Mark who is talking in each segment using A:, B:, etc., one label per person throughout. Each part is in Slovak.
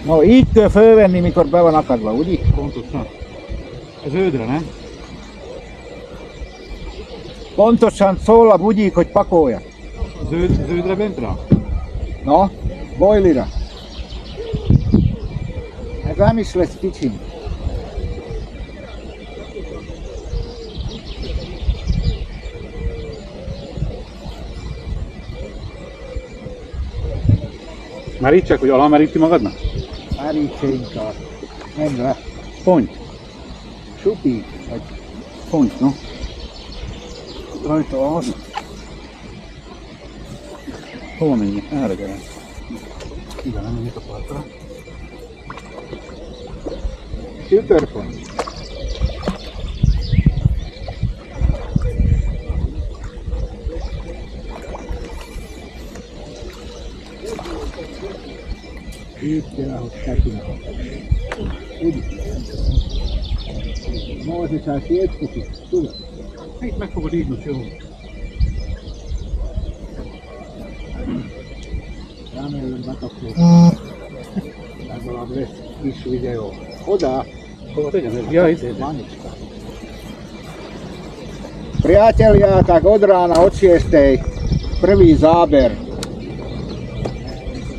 A: No így kell fölvenni, mikor be van akadva, ugye?
B: Pontosan. Ez ődre, nem?
A: Pontosan szól a bugyik, hogy pakolja.
B: Zöldre bent rá?
A: No, boilira. Ez nem is lesz kicsim.
B: Merítsek, hogy alámeríti magadnak?
A: Merítse inkább. Menj le.
B: Pont.
A: Supi. Vagy
B: Pont, no.
A: rajta az.
B: Hova menjek? Erre gyere. Igen, nem menjek a partra.
A: Sütörpont. Itt kell, hogy tekine. Úgy. Можешь опять купить? Сюда.
B: Itt meg fogod így, most jó.
A: Remélem bekapcsoljuk. Legalább lesz kis videó. Oda.
B: Hova tegyem? Ja, itt.
A: Manička. Priatelia, tak od rána od 6. prvý záber.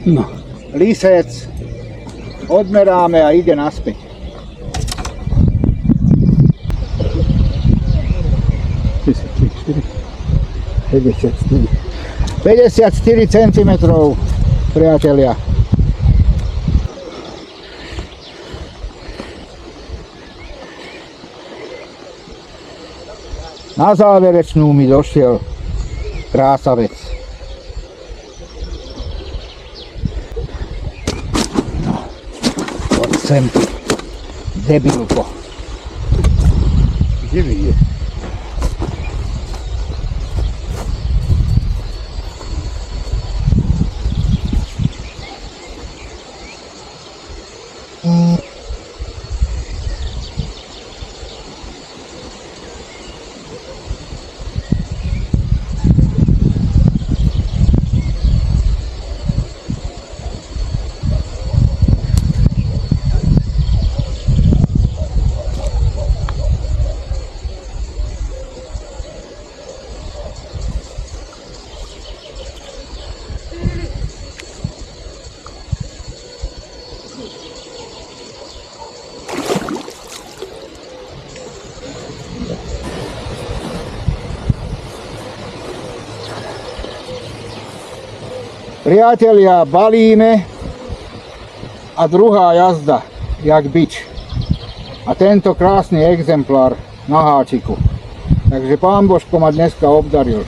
B: No.
A: Lisec. Odmeráme a ide naspäť.
B: Hm.
A: 54 cm, priatelia. Na záverečnú mi došiel krásavec. Poď sem, ty debilko.
B: Kde je?
A: Priatelia, balíme a druhá jazda, jak bič. A tento krásny exemplár na háčiku. Takže pán Božko ma dneska obdaril.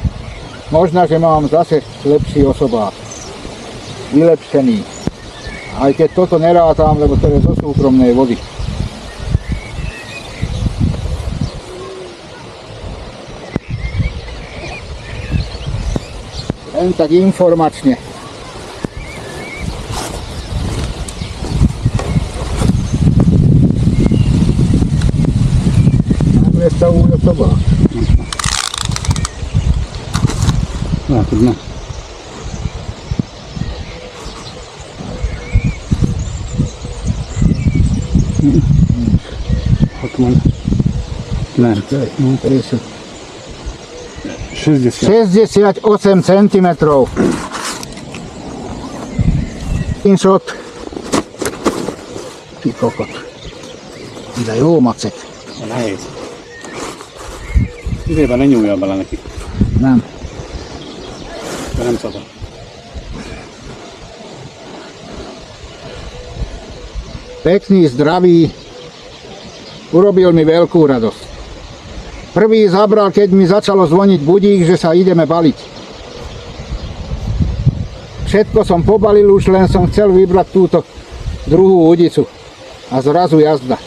A: Možno, že mám zase lepší osobák. Vylepšený. Aj keď toto nerátam, lebo to je zo súkromnej vody. Len tak informačne. Predstavujú osobák.
B: Látod, na. Ott van. Lent.
A: 68 cm. Screenshot. Ty kokot. De jó macek.
B: Nehéz. Idében ne nyúljál bele neki.
A: Nem.
B: De nem szabad.
A: Pekný, zdravý. Urobil mi veľkú radosť. Prvý zabral, keď mi začalo zvoniť budík, že sa ideme baliť. Všetko som pobalil, už len som chcel vybrať túto druhú udicu. A zrazu jazda.